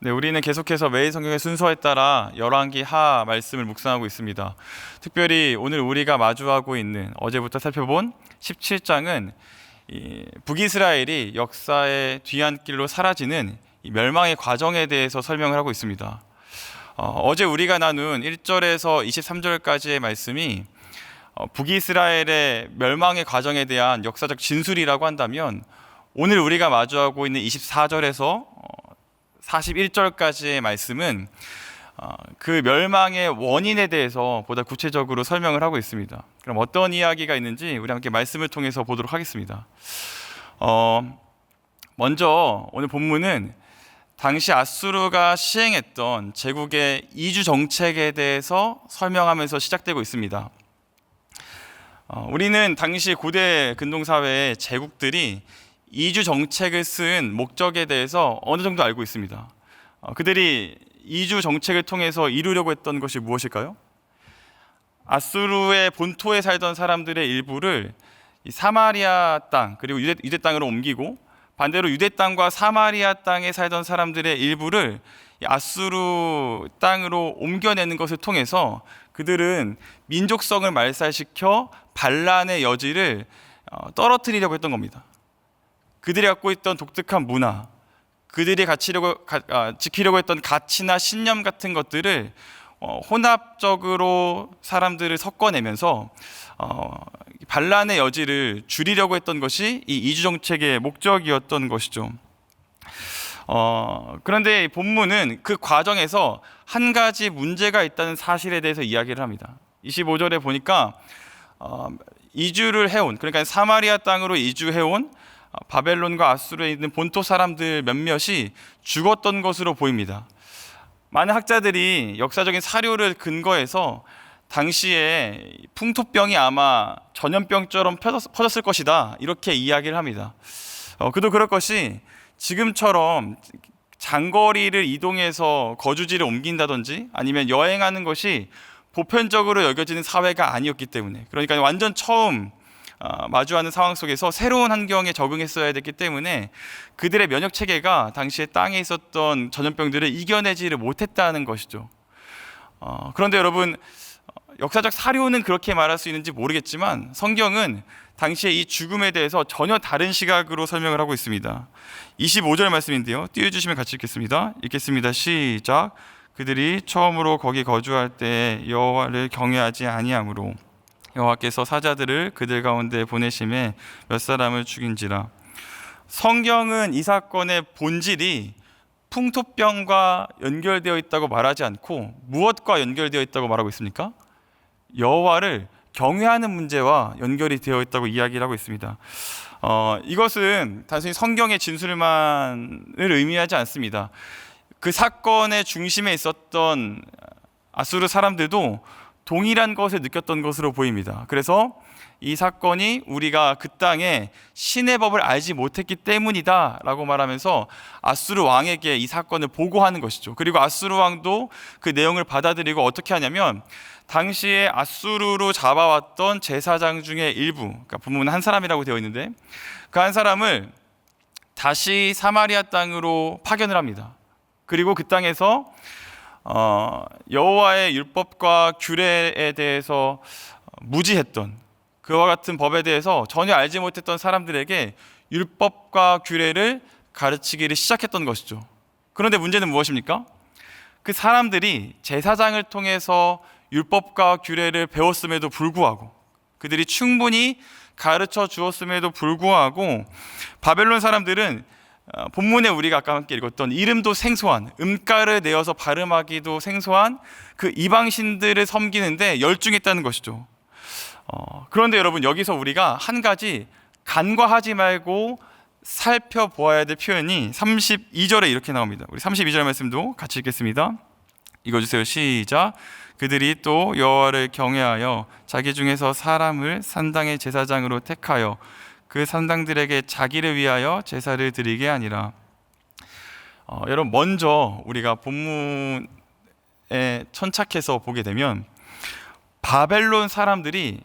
네, 우리는 계속해서 매일 성경의 순서에 따라 열왕기 하 말씀을 묵상하고 있습니다. 특별히 오늘 우리가 마주하고 있는 어제부터 살펴본 17장은 북이스라엘이 역사의 뒤안길로 사라지는 이 멸망의 과정에 대해서 설명을 하고 있습니다. 어제 우리가 나눈 1절에서 23절까지의 말씀이 북이스라엘의 멸망의 과정에 대한 역사적 진술이라고 한다면, 오늘 우리가 마주하고 있는 24절에서 41절까지의 말씀은 그 멸망의 원인에 대해서 보다 구체적으로 설명을 하고 있습니다. 그럼 어떤 이야기가 있는지 우리 함께 말씀을 통해서 보도록 하겠습니다. 먼저 오늘 본문은 당시 아수르가 시행했던 제국의 이주 정책에 대해서 설명하면서 시작되고 있습니다. 우리는 당시 고대 근동사회의 제국들이 이주 정책을 쓴 목적에 대해서 어느 정도 알고 있습니다. 그들이 이주 정책을 통해서 이루려고 했던 것이 무엇일까요? 아수르의 본토에 살던 사람들의 일부를 사마리아 땅 그리고 유대 땅으로 옮기고, 반대로 유대 땅과 사마리아 땅에 살던 사람들의 일부를 아수르 땅으로 옮겨내는 것을 통해서 그들은 민족성을 말살시켜 반란의 여지를 떨어뜨리려고 했던 겁니다. 그들이 갖고 있던 독특한 문화, 그들이 지키려고 했던 가치나 신념 같은 것들을 혼합적으로 사람들을 섞어내면서 반란의 여지를 줄이려고 했던 것이 이 이주정책의 목적이었던 것이죠. 그런데 본문은 그 과정에서 한 가지 문제가 있다는 사실에 대해서 이야기를 합니다. 25절에 보니까 이주를 해온, 그러니까 사마리아 땅으로 이주해온 바벨론과 아수르에 있는 본토 사람들 몇몇이 죽었던 것으로 보입니다. 많은 학자들이 역사적인 사료를 근거해서 당시에 풍토병이 아마 전염병처럼 퍼졌을 것이다, 이렇게 이야기를 합니다. 그도 그럴 것이, 지금처럼 장거리를 이동해서 거주지를 옮긴다든지 아니면 여행하는 것이 보편적으로 여겨지는 사회가 아니었기 때문에, 그러니까 완전 처음 마주하는 상황 속에서 새로운 환경에 적응했어야 됐기 때문에 그들의 면역 체계가 당시에 땅에 있었던 전염병들을 이겨내지를 못했다는 것이죠. 그런데 여러분, 역사적 사료는 그렇게 말할 수 있는지 모르겠지만 성경은 당시에 이 죽음에 대해서 전혀 다른 시각으로 설명을 하고 있습니다. 25절 말씀인데요, 띄워주시면 같이 읽겠습니다. 시작. 그들이 처음으로 거기 거주할 때 여호와를 경외하지 아니하므로 여호와께서 사자들을 그들 가운데 보내심에 몇 사람을 죽인지라. 성경은 이 사건의 본질이 풍토병과 연결되어 있다고 말하지 않고 무엇과 연결되어 있다고 말하고 있습니까? 여호와를 경외하는 문제와 연결이 되어 있다고 이야기를 하고 있습니다. 이것은 단순히 성경의 진술만을 의미하지 않습니다. 그 사건의 중심에 있었던 아수르 사람들도 동일한 것을 느꼈던 것으로 보입니다. 그래서 이 사건이 우리가 그 땅에 신의 법을 알지 못했기 때문이다 라고 말하면서 아수르 왕에게 이 사건을 보고하는 것이죠. 그리고 아수르 왕도 그 내용을 받아들이고 어떻게 하냐면, 당시에 아수르로 잡아왔던 제사장 중에 일부, 그러니까 본문은 한 사람이라고 되어 있는데 그 한 사람을 다시 사마리아 땅으로 파견을 합니다. 그리고 그 땅에서 여호와의 율법과 규례에 대해서 무지했던, 그와 같은 법에 대해서 전혀 알지 못했던 사람들에게 율법과 규례를 가르치기를 시작했던 것이죠. 그런데 문제는 무엇입니까? 그 사람들이 제사장을 통해서 율법과 규례를 배웠음에도 불구하고, 그들이 충분히 가르쳐 주었음에도 불구하고 바벨론 사람들은 본문에 우리가 아까 함께 읽었던 이름도 생소한, 음가를 내어서 발음하기도 생소한 그 이방신들을 섬기는데 열중했다는 것이죠. 그런데 여러분, 여기서 우리가 한 가지 간과하지 말고 살펴보아야 될 표현이 32절에 이렇게 나옵니다. 우리 32절 말씀도 같이 읽겠습니다. 읽어주세요. 시작. 그들이 또 여호와를 경외하여 자기 중에서 사람을 산당의 제사장으로 택하여 그 산당들에게 자기를 위하여 제사를 드리게 하니라. 여러분, 먼저 우리가 본문에 천착해서 보게 되면 바벨론 사람들이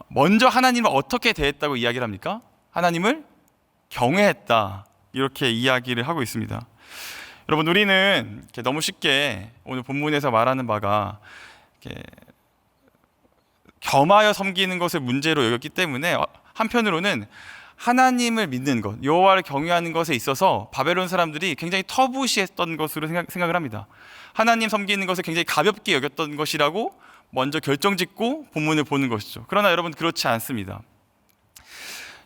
먼저 하나님을 어떻게 대했다고 이야기를 합니까? 하나님을 경외했다, 이렇게 이야기를 하고 있습니다. 여러분, 우리는 이렇게 너무 쉽게 오늘 본문에서 말하는 바가 이렇게 겸하여 섬기는 것을 문제로 여겼기 때문에 한편으로는 하나님을 믿는 것, 여호와를 경외하는 것에 있어서 바벨론 사람들이 굉장히 터부시했던 것으로 생각을 합니다. 하나님 섬기는 것을 굉장히 가볍게 여겼던 것이라고 먼저 결정짓고 본문을 보는 것이죠. 그러나 여러분, 그렇지 않습니다.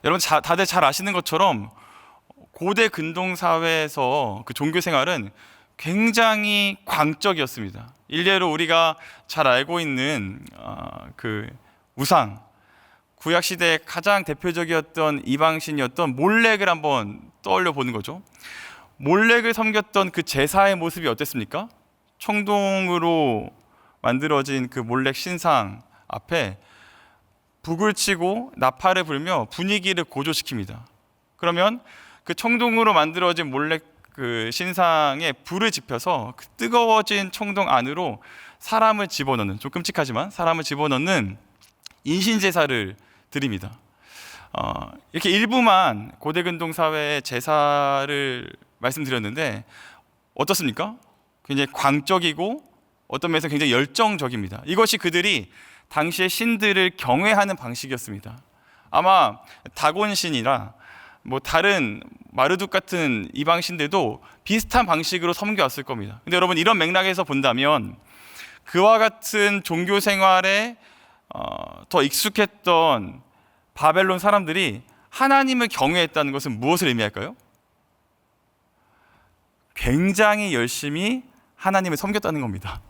여러분, 다들 잘 아시는 것처럼 고대 근동 사회에서 그 종교 생활은 굉장히 광적이었습니다. 일례로 우리가 잘 알고 있는 그 우상, 구약 시대의 가장 대표적이었던 이방신이었던 몰렉을 한번 떠올려 보는 거죠. 몰렉을 섬겼던 그 제사의 모습이 어땠습니까? 청동으로 만들어진 그 몰렉 신상 앞에 북을 치고 나팔을 불며 분위기를 고조시킵니다. 그러면 그 청동으로 만들어진 몰렉 그 신상에 불을 지펴서 그 뜨거워진 청동 안으로 사람을 집어넣는, 좀 끔찍하지만 사람을 집어넣는 인신제사를 드립니다. 이렇게 일부만 고대 근동 사회의 제사를 말씀드렸는데 어떻습니까? 굉장히 광적이고 어떤 면에서 굉장히 열정적입니다. 이것이 그들이 당시의 신들을 경외하는 방식이었습니다. 아마 다곤신이나 다른 마르둑 같은 이방 신들도 비슷한 방식으로 섬겨왔을 겁니다. 근데 여러분, 이런 맥락에서 본다면 그와 같은 종교 생활에 더 익숙했던 바벨론 사람들이 하나님을 경외했다는 것은 무엇을 의미할까요? 굉장히 열심히 하나님을 섬겼다는 겁니다.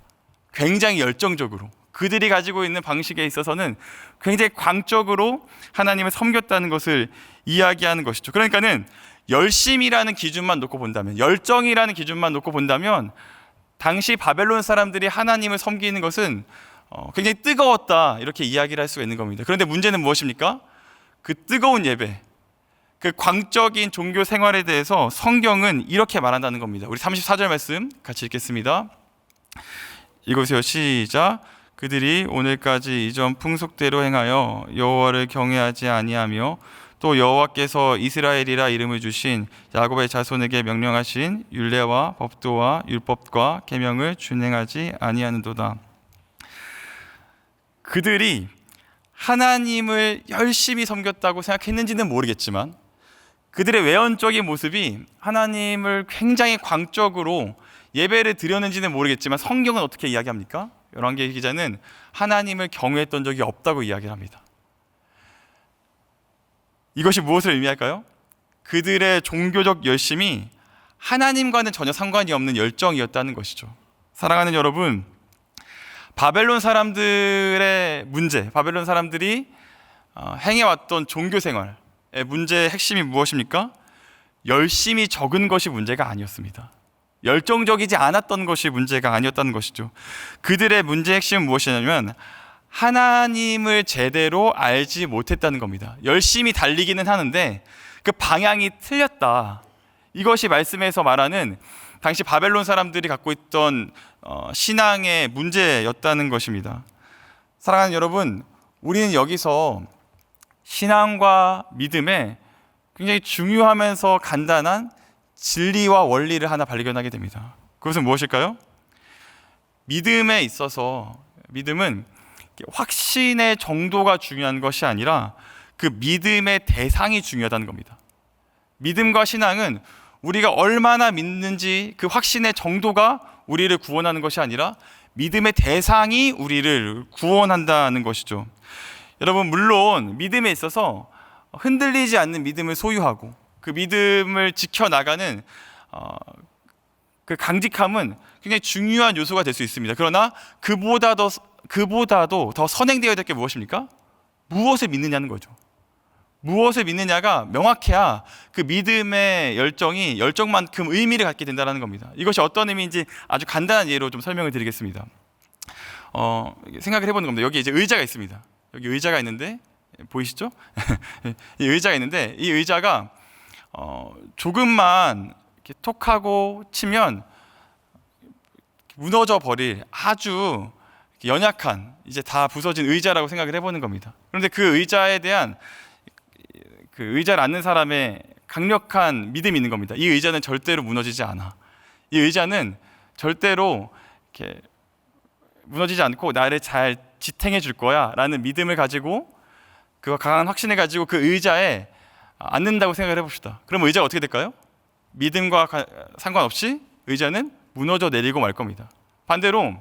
굉장히 열정적으로, 그들이 가지고 있는 방식에 있어서는 굉장히 광적으로 하나님을 섬겼다는 것을 이야기하는 것이죠. 그러니까는 열심이라는 기준만 놓고 본다면, 열정이라는 기준만 놓고 본다면 당시 바벨론 사람들이 하나님을 섬기는 것은 굉장히 뜨거웠다, 이렇게 이야기를 할 수가 있는 겁니다. 그런데 문제는 무엇입니까? 그 뜨거운 예배, 그 광적인 종교 생활에 대해서 성경은 이렇게 말한다는 겁니다. 우리 34절 말씀 같이 읽겠습니다. 읽으세요. 시작. 그들이 오늘까지 이전 풍속대로 행하여 여호와를 경외하지 아니하며 또 여호와께서 이스라엘이라 이름을 주신 야곱의 자손에게 명령하신 율례와 법도와 율법과 계명을 준행하지 아니하는도다. 그들이 하나님을 열심히 섬겼다고 생각했는지는 모르겠지만 그들의 외연적인 모습이 하나님을 굉장히 광적으로 예배를 드렸는지는 모르겠지만 성경은 어떻게 이야기합니까? 열왕기 기자는 하나님을 경외했던 적이 없다고 이야기를 합니다. 이것이 무엇을 의미할까요? 그들의 종교적 열심이 하나님과는 전혀 상관이 없는 열정이었다는 것이죠. 사랑하는 여러분, 바벨론 사람들의 문제, 바벨론 사람들이 행해왔던 종교 생활의 문제의 핵심이 무엇입니까? 열심히 적은 것이 문제가 아니었습니다. 열정적이지 않았던 것이 문제가 아니었다는 것이죠. 그들의 문제의 핵심은 무엇이냐면 하나님을 제대로 알지 못했다는 겁니다. 열심히 달리기는 하는데 그 방향이 틀렸다. 이것이 말씀에서 말하는 당시 바벨론 사람들이 갖고 있던 신앙의 문제였다는 것입니다. 사랑하는 여러분, 우리는 여기서 신앙과 믿음에 굉장히 중요하면서 간단한 진리와 원리를 하나 발견하게 됩니다. 그것은 무엇일까요? 믿음에 있어서 믿음은 확신의 정도가 중요한 것이 아니라 그 믿음의 대상이 중요하다는 겁니다. 믿음과 신앙은 우리가 얼마나 믿는지 그 확신의 정도가 우리를 구원하는 것이 아니라 믿음의 대상이 우리를 구원한다는 것이죠. 여러분, 물론 믿음에 있어서 흔들리지 않는 믿음을 소유하고 그 믿음을 지켜나가는 그 강직함은 굉장히 중요한 요소가 될 수 있습니다. 그러나 그보다도 더 선행되어야 될 게 무엇입니까? 무엇을 믿느냐는 거죠. 무엇을 믿느냐가 명확해야 그 믿음의 열정만큼 의미를 갖게 된다는 겁니다. 이것이 어떤 의미인지 아주 간단한 예로 좀 설명을 드리겠습니다. 생각을 해보는 겁니다. 여기 이제 의자가 있습니다. 여기 의자가 있는데 보이시죠? 이 의자가 있는데 이 의자가 조금만 이렇게 톡하고 치면 무너져 버릴 아주 연약한, 이제 다 부서진 의자라고 생각을 해보는 겁니다. 그런데 그 의자에 대한 그 의자를 앉는 사람의 강력한 믿음이 있는 겁니다. 이 의자는 절대로 무너지지 않아. 이 의자는 절대로 이렇게 무너지지 않고 나를 잘 지탱해 줄 거야 라는 믿음을 가지고, 그 강한 확신을 가지고 그 의자에 앉는다고 생각을 해봅시다. 그럼 의자가 어떻게 될까요? 믿음과 상관없이 의자는 무너져 내리고 말 겁니다. 반대로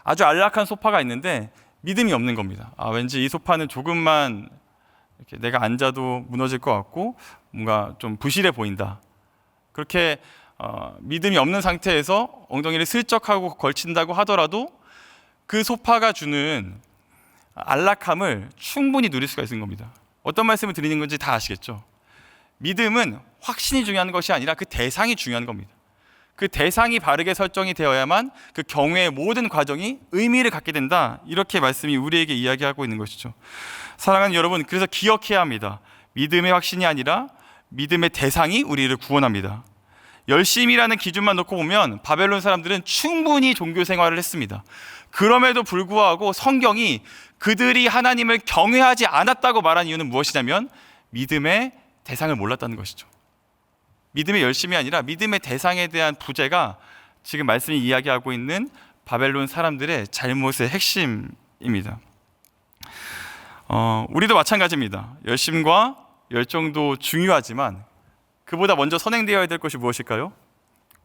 아주 안락한 소파가 있는데 믿음이 없는 겁니다. 왠지 이 소파는 조금만 이렇게 내가 앉아도 무너질 것 같고 뭔가 좀 부실해 보인다. 그렇게 믿음이 없는 상태에서 엉덩이를 슬쩍 하고 걸친다고 하더라도 그 소파가 주는 안락함을 충분히 누릴 수가 있는 겁니다. 어떤 말씀을 드리는 건지 다 아시겠죠? 믿음은 확신이 중요한 것이 아니라 그 대상이 중요한 겁니다. 그 대상이 바르게 설정이 되어야만 그 경우의 모든 과정이 의미를 갖게 된다. 이렇게 말씀이 우리에게 이야기하고 있는 것이죠. 사랑하는 여러분, 그래서 기억해야 합니다. 믿음의 확신이 아니라 믿음의 대상이 우리를 구원합니다. 열심이라는 기준만 놓고 보면 바벨론 사람들은 충분히 종교 생활을 했습니다. 그럼에도 불구하고 성경이 그들이 하나님을 경외하지 않았다고 말한 이유는 무엇이냐면 믿음의 대상을 몰랐다는 것이죠. 믿음의 열심이 아니라 믿음의 대상에 대한 부재가 지금 말씀이 이야기하고 있는 바벨론 사람들의 잘못의 핵심입니다. 우리도 마찬가지입니다. 열심과 열정도 중요하지만 그보다 먼저 선행되어야 될 것이 무엇일까요?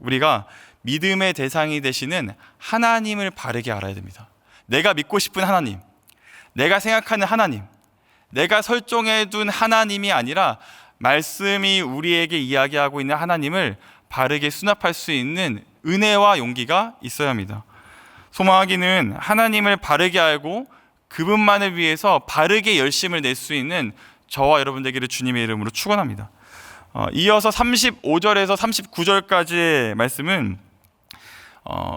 우리가 믿음의 대상이 되시는 하나님을 바르게 알아야 됩니다. 내가 믿고 싶은 하나님, 내가 생각하는 하나님, 내가 설정해둔 하나님이 아니라 말씀이 우리에게 이야기하고 있는 하나님을 바르게 수납할 수 있는 은혜와 용기가 있어야 합니다. 소망하기는 하나님을 바르게 알고 그분만을 위해서 바르게 열심을 낼 수 있는 저와 여러분들에게를 주님의 이름으로 축원합니다. 이어서 35절에서 39절까지의 말씀은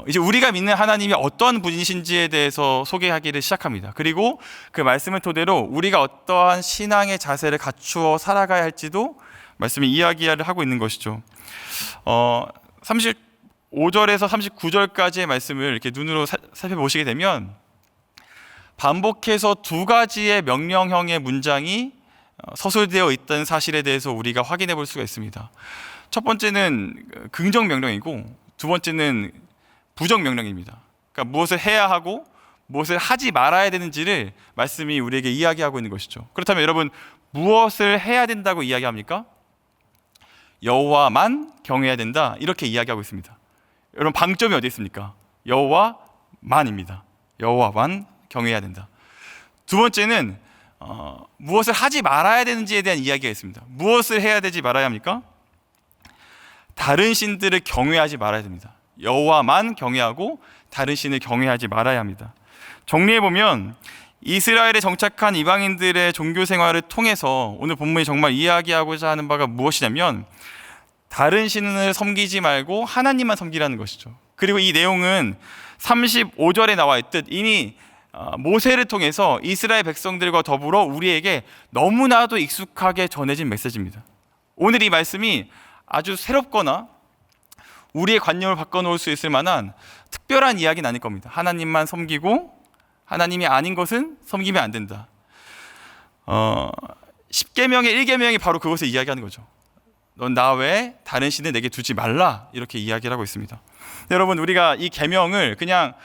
이제 우리가 믿는 하나님이 어떤 분이신지에 대해서 소개하기를 시작합니다. 그리고 그 말씀을 토대로 우리가 어떠한 신앙의 자세를 갖추어 살아가야 할지도 말씀이 이야기를 하고 있는 것이죠. 35절에서 39절까지의 말씀을 이렇게 눈으로 살펴보시게 되면 반복해서 두 가지의 명령형의 문장이 서술되어 있다는 사실에 대해서 우리가 확인해 볼 수가 있습니다. 첫 번째는 긍정 명령이고 두 번째는 부정 명령입니다. 그러니까 무엇을 해야 하고 무엇을 하지 말아야 되는지를 말씀이 우리에게 이야기하고 있는 것이죠. 그렇다면 여러분, 무엇을 해야 된다고 이야기합니까? 여호와만 경외해야 된다, 이렇게 이야기하고 있습니다. 여러분, 방점이 어디 있습니까? 여호와만입니다. 여호와만 경외해야 된다. 두 번째는 무엇을 하지 말아야 되는지에 대한 이야기가 있습니다. 무엇을 해야 되지 말아야 합니까? 다른 신들을 경외하지 말아야 됩니다. 여호와만 경외하고 다른 신을 경외하지 말아야 합니다. 정리해보면 이스라엘에 정착한 이방인들의 종교 생활을 통해서 오늘 본문이 정말 이야기하고자 하는 바가 무엇이냐면 다른 신을 섬기지 말고 하나님만 섬기라는 것이죠. 그리고 이 내용은 35절에 나와 있듯 이미 모세를 통해서 이스라엘 백성들과 더불어 우리에게 너무나도 익숙하게 전해진 메시지입니다. 오늘 이 말씀이 아주 새롭거나 우리의 관념을 바꿔놓을 수 있을 만한 특별한 이야기는 아닐 겁니다. 하나님만 섬기고 하나님이 아닌 것은 섬기면 안 된다. 10계명의 1계명이 바로 그것을 이야기하는 거죠. 넌 나 외에 다른 신을 내게 두지 말라, 이렇게 이야기를 하고 있습니다. 여러분, 우리가 이 계명을 그냥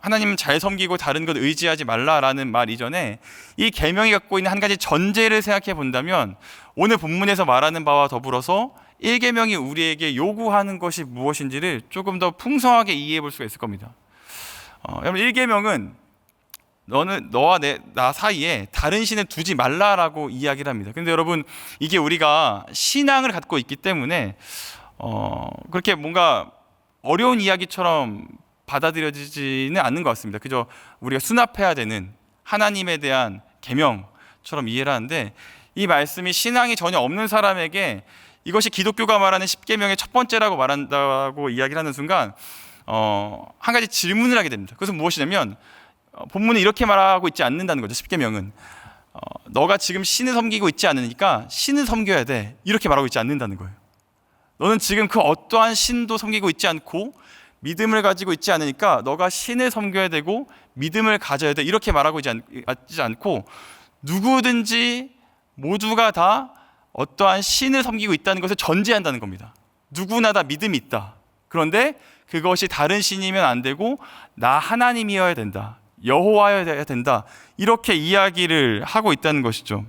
하나님 잘 섬기고 다른 것 의지하지 말라라는 말 이전에 이 계명이 갖고 있는 한 가지 전제를 생각해 본다면 오늘 본문에서 말하는 바와 더불어서 1계명이 우리에게 요구하는 것이 무엇인지를 조금 더 풍성하게 이해해 볼 수가 있을 겁니다. 여러분, 1계명은 너는 너와 나 사이에 다른 신을 두지 말라라고 이야기를 합니다. 그런데 여러분, 이게 우리가 신앙을 갖고 있기 때문에 그렇게 뭔가 어려운 이야기처럼 받아들여지지는 않는 것 같습니다. 그저 우리가 수납해야 되는 하나님에 대한 계명처럼 이해를 하는데, 이 말씀이 신앙이 전혀 없는 사람에게 이것이 기독교가 말하는 10계명의 첫 번째라고 말한다고 이야기를 하는 순간 한 가지 질문을 하게 됩니다. 그것은 무엇이냐면 본문은 이렇게 말하고 있지 않는다는 거죠. 10계명은 너가 지금 신을 섬기고 있지 않으니까 신을 섬겨야 돼, 이렇게 말하고 있지 않는다는 거예요. 너는 지금 그 어떠한 신도 섬기고 있지 않고 믿음을 가지고 있지 않으니까 너가 신을 섬겨야 되고 믿음을 가져야 돼, 이렇게 말하고 있지 않고 누구든지 모두가 다 어떠한 신을 섬기고 있다는 것을 전제한다는 겁니다. 누구나 다 믿음이 있다. 그런데 그것이 다른 신이면 안 되고 나 하나님이어야 된다, 여호와여야 된다, 이렇게 이야기를 하고 있다는 것이죠.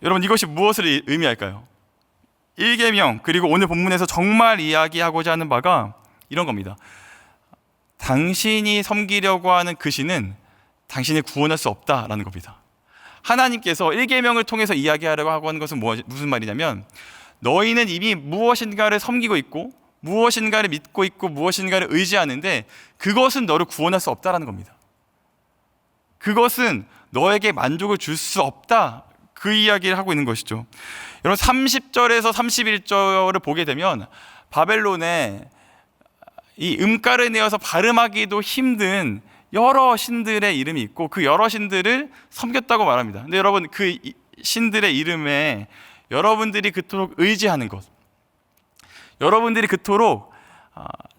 여러분, 이것이 무엇을 의미할까요? 1계명, 그리고 오늘 본문에서 정말 이야기하고자 하는 바가 이런 겁니다. 당신이 섬기려고 하는 그 신은 당신을 구원할 수 없다라는 겁니다. 하나님께서 1계명을 통해서 이야기하려고 하고 하는 것은 무슨 말이냐면, 너희는 이미 무엇인가를 섬기고 있고 무엇인가를 믿고 있고 무엇인가를 의지하는데 그것은 너를 구원할 수 없다라는 겁니다. 그것은 너에게 만족을 줄 수 없다, 그 이야기를 하고 있는 것이죠. 여러분, 30절에서 31절을 보게 되면 바벨론에 이 음가를 내어서 발음하기도 힘든 여러 신들의 이름이 있고 그 여러 신들을 섬겼다고 말합니다. 근데 여러분, 그 신들의 이름에 여러분들이 그토록 의지하는 것, 여러분들이 그토록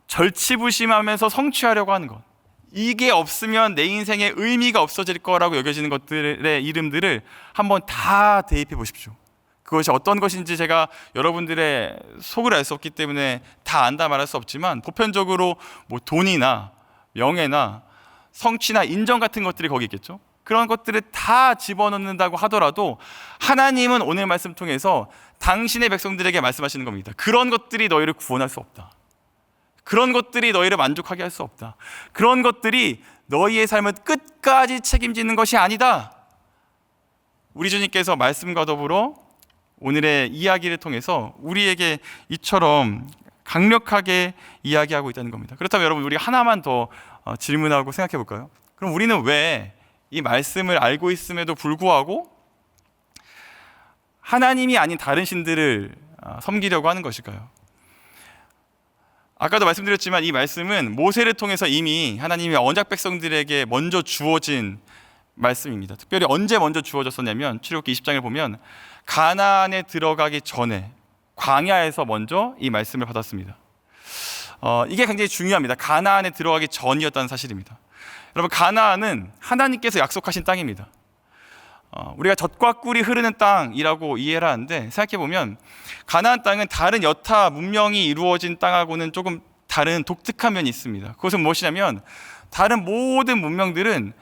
절치부심하면서 성취하려고 하는 것, 이게 없으면 내 인생에 의미가 없어질 거라고 여겨지는 것들의 이름들을 한번 다 대입해 보십시오. 그것이 어떤 것인지 제가 여러분들의 속을 알 수 없기 때문에 다 안다 말할 수 없지만, 보편적으로 뭐 돈이나 명예나 성취나 인정 같은 것들이 거기 있겠죠. 그런 것들을 다 집어넣는다고 하더라도 하나님은 오늘 말씀 통해서 당신의 백성들에게 말씀하시는 겁니다. 그런 것들이 너희를 구원할 수 없다. 그런 것들이 너희를 만족하게 할 수 없다. 그런 것들이 너희의 삶을 끝까지 책임지는 것이 아니다. 우리 주님께서 말씀과 더불어 오늘의 이야기를 통해서 우리에게 이처럼 강력하게 이야기하고 있다는 겁니다. 그렇다면 여러분, 우리 하나만 더 질문하고 생각해 볼까요? 그럼 우리는 왜 이 말씀을 알고 있음에도 불구하고 하나님이 아닌 다른 신들을 섬기려고 하는 것일까요? 아까도 말씀드렸지만 이 말씀은 모세를 통해서 이미 하나님의 언약 백성들에게 먼저 주어진 말씀입니다. 특별히 언제 먼저 주어졌었냐면 출애굽기 20장을 보면 가나안에 들어가기 전에 광야에서 먼저 이 말씀을 받았습니다. 이게 굉장히 중요합니다. 가나안에 들어가기 전이었다는 사실입니다. 여러분, 가나안은 하나님께서 약속하신 땅입니다. 우리가 젖과 꿀이 흐르는 땅이라고 이해를 하는데, 생각해보면 가나안 땅은 다른 여타 문명이 이루어진 땅하고는 조금 다른 독특한 면이 있습니다. 그것은 무엇이냐면, 다른 모든 문명들은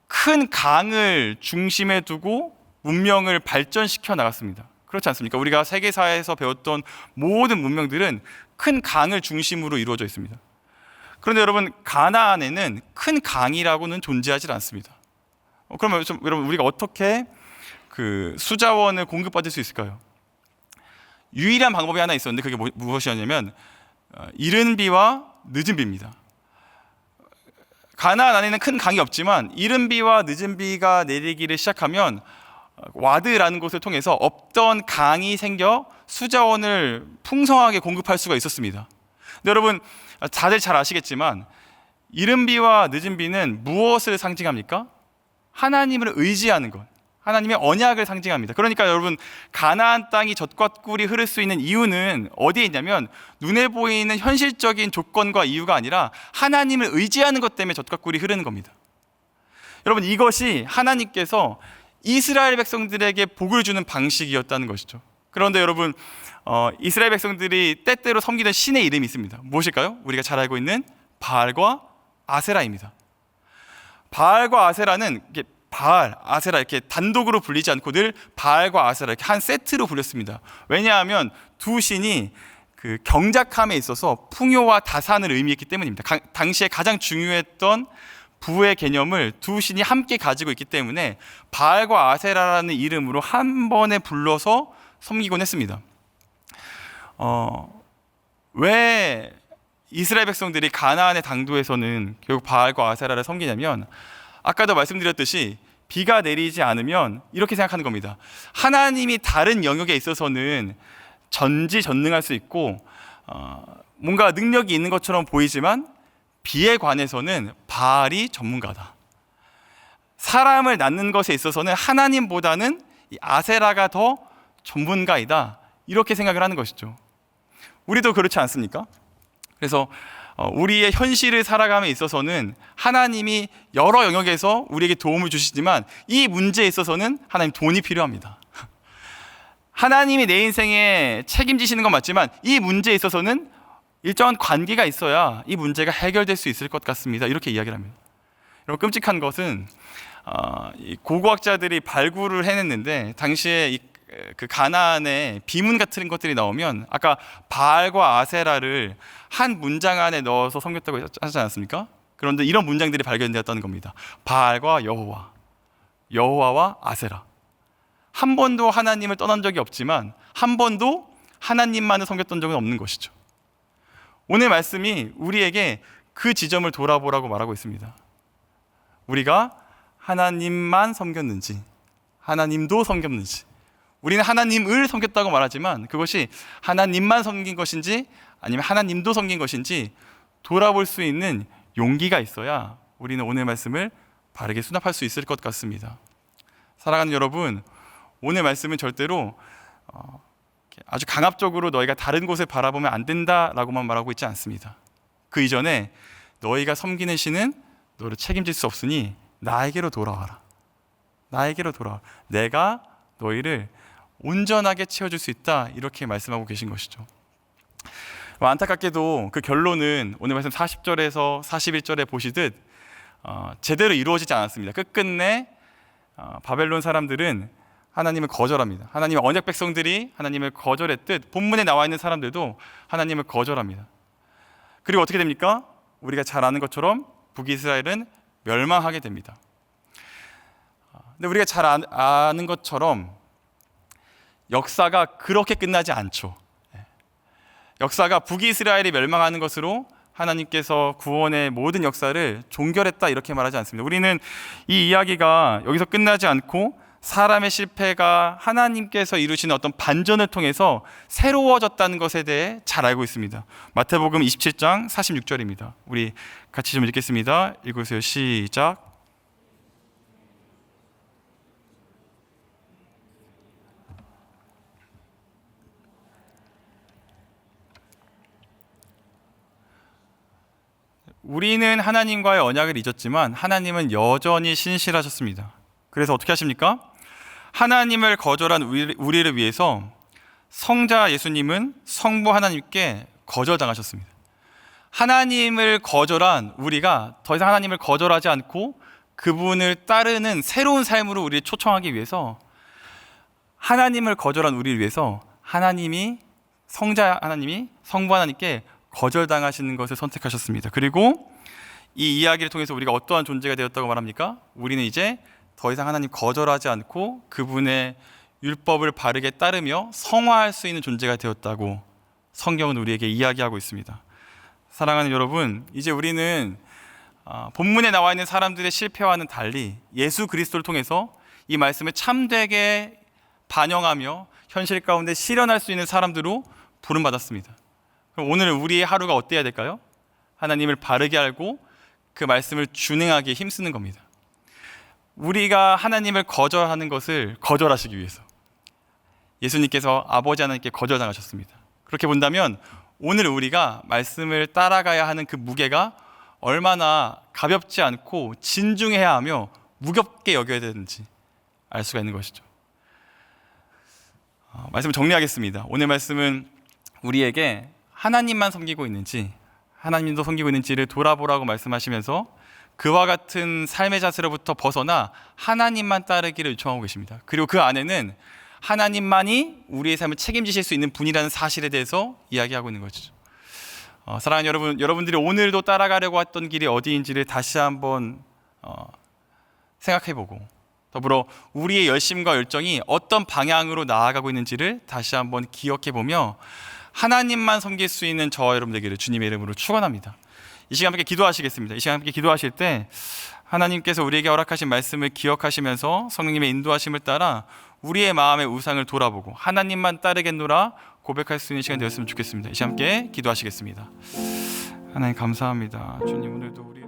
큰 강을 중심에 두고 문명을 발전시켜 나갔습니다. 그렇지 않습니까? 우리가 세계사에서 배웠던 모든 문명들은 큰 강을 중심으로 이루어져 있습니다. 그런데 여러분, 가나안에는 큰 강이라고는 존재하지 않습니다. 그러면 여러분, 우리가 어떻게 그 수자원을 공급받을 수 있을까요? 유일한 방법이 하나 있었는데 그게 무엇이었냐면 이른 비와 늦은 비입니다. 가나안 안에는 큰 강이 없지만 이른 비와 늦은 비가 내리기를 시작하면 와드라는 곳을 통해서 없던 강이 생겨 수자원을 풍성하게 공급할 수가 있었습니다. 근데 여러분, 다들 잘 아시겠지만 이른 비와 늦은 비는 무엇을 상징합니까? 하나님을 의지하는 것, 하나님의 언약을 상징합니다. 그러니까 여러분, 가나안 땅이 젖과 꿀이 흐를 수 있는 이유는 어디에 있냐면 눈에 보이는 현실적인 조건과 이유가 아니라 하나님을 의지하는 것 때문에 젖과 꿀이 흐르는 겁니다. 여러분, 이것이 하나님께서 이스라엘 백성들에게 복을 주는 방식이었다는 것이죠. 그런데 여러분, 이스라엘 백성들이 때때로 섬기던 신의 이름이 있습니다. 무엇일까요? 우리가 잘 알고 있는 바알과 아세라입니다. 바알과 아세라는 이렇게 바알, 아세라 이렇게 단독으로 불리지 않고 늘 바알과 아세라 이렇게 한 세트로 불렸습니다. 왜냐하면 두 신이 그 경작함에 있어서 풍요와 다산을 의미했기 때문입니다. 당시에 가장 중요했던 부의 개념을 두 신이 함께 가지고 있기 때문에 바알과 아세라라는 이름으로 한 번에 불러서 섬기곤 했습니다. 왜 이스라엘 백성들이 가나안의 당도에서는 결국 바알과 아세라를 섬기냐면, 아까도 말씀드렸듯이 비가 내리지 않으면 이렇게 생각하는 겁니다. 하나님이 다른 영역에 있어서는 전지전능할 수 있고 뭔가 능력이 있는 것처럼 보이지만 비에 관해서는 바알이 전문가다. 사람을 낳는 것에 있어서는 하나님보다는 이 아세라가 더 전문가이다. 이렇게 생각을 하는 것이죠. 우리도 그렇지 않습니까? 그래서 우리의 현실을 살아감에 있어서는 하나님이 여러 영역에서 우리에게 도움을 주시지만 이 문제에 있어서는 하나님 돈이 필요합니다. 하나님이 내 인생에 책임지시는 건 맞지만 이 문제에 있어서는 일정한 관계가 있어야 이 문제가 해결될 수 있을 것 같습니다. 이렇게 이야기를 합니다. 여러분, 끔찍한 것은 이 고고학자들이 발굴을 해냈는데 당시에 그 가나안에 비문 같은 것들이 나오면 아까 바알과 아세라를 한 문장 안에 넣어서 섬겼다고 하지 않았습니까? 그런데 이런 문장들이 발견되었다는 겁니다. 바알과 여호와, 여호와와 아세라. 한 번도 하나님을 떠난 적이 없지만 한 번도 하나님만을 섬겼던 적은 없는 것이죠. 오늘 말씀이 우리에게 그 지점을 돌아보라고 말하고 있습니다. 우리가 하나님만 섬겼는지, 하나님도 섬겼는지, 우리는 하나님을 섬겼다고 말하지만 그것이 하나님만 섬긴 것인지 아니면 하나님도 섬긴 것인지 돌아볼 수 있는 용기가 있어야 우리는 오늘 말씀을 바르게 수납할 수 있을 것 같습니다. 사랑하는 여러분, 오늘 말씀은 절대로 아주 강압적으로 너희가 다른 곳을 바라보면 안 된다라고만 말하고 있지 않습니다. 그 이전에 너희가 섬기는 신은 너를 책임질 수 없으니 나에게로 돌아와라. 나에게로 돌아와. 내가 너희를 온전하게 채워줄 수 있다. 이렇게 말씀하고 계신 것이죠. 안타깝게도 그 결론은 오늘 말씀 40절에서 41절에 보시듯 제대로 이루어지지 않았습니다. 끝끝내 바벨론 사람들은 하나님을 거절합니다. 하나님의 언약 백성들이 하나님을 거절했듯 본문에 나와 있는 사람들도 하나님을 거절합니다. 그리고 어떻게 됩니까? 우리가 잘 아는 것처럼 북이스라엘은 멸망하게 됩니다. 근데 우리가 잘 아는 것처럼 역사가 그렇게 끝나지 않죠. 역사가 북이스라엘이 멸망하는 것으로 하나님께서 구원의 모든 역사를 종결했다 이렇게 말하지 않습니다. 우리는 이 이야기가 여기서 끝나지 않고 사람의 실패가 하나님께서 이루시는 어떤 반전을 통해서 새로워졌다는 것에 대해 잘 알고 있습니다. 마태복음 27장 46절입니다. 우리 같이 좀 읽겠습니다. 읽으세요. 시작. 우리는 하나님과의 언약을 잊었지만 하나님은 여전히 신실하셨습니다. 그래서 어떻게 하십니까? 하나님을 거절한 우리를 위해서 성자 예수님은 성부 하나님께 거절당하셨습니다. 하나님을 거절한 우리가 더 이상 하나님을 거절하지 않고 그분을 따르는 새로운 삶으로 우리를 초청하기 위해서 하나님을 거절한 우리를 위해서 하나님이 성자 하나님이 성부 하나님께 거절당하시는 것을 선택하셨습니다. 그리고 이 이야기를 통해서 우리가 어떠한 존재가 되었다고 말합니까? 우리는 이제 더 이상 하나님 거절하지 않고 그분의 율법을 바르게 따르며 성화할 수 있는 존재가 되었다고 성경은 우리에게 이야기하고 있습니다. 사랑하는 여러분, 이제 우리는 본문에 나와 있는 사람들의 실패와는 달리 예수 그리스도를 통해서 이 말씀을 참되게 반영하며 현실 가운데 실현할 수 있는 사람들로 부름받았습니다. 그럼 오늘 우리의 하루가 어때야 될까요? 하나님을 바르게 알고 그 말씀을 준행하기에 힘쓰는 겁니다. 우리가 하나님을 거절하는 것을 거절하시기 위해서 예수님께서 아버지 하나님께 거절당하셨습니다. 그렇게 본다면 오늘 우리가 말씀을 따라가야 하는 그 무게가 얼마나 가볍지 않고 진중해야 하며 무겁게 여겨야 되는지 알 수가 있는 것이죠. 말씀을 정리하겠습니다. 오늘 말씀은 우리에게 하나님만 섬기고 있는지 하나님도 섬기고 있는지를 돌아보라고 말씀하시면서 그와 같은 삶의 자세로부터 벗어나 하나님만 따르기를 요청하고 계십니다. 그리고 그 안에는 하나님만이 우리의 삶을 책임지실 수 있는 분이라는 사실에 대해서 이야기하고 있는 것이죠. 사랑하는 여러분, 여러분들이 오늘도 따라가려고 했던 길이 어디인지를 다시 한번 생각해보고 더불어 우리의 열심과 열정이 어떤 방향으로 나아가고 있는지를 다시 한번 기억해보며 하나님만 섬길 수 있는 저와 여러분 되기를 주님의 이름으로 축원합니다. 이 시간 함께 기도하시겠습니다. 이 시간 함께 기도하실 때 하나님께서 우리에게 허락하신 말씀을 기억하시면서 성령님의 인도하심을 따라 우리의 마음의 우상을 돌아보고 하나님만 따르겠노라 고백할 수 있는 시간 되었으면 좋겠습니다. 이 시간 함께 기도하시겠습니다. 하나님 감사합니다. 주님 오늘도 우리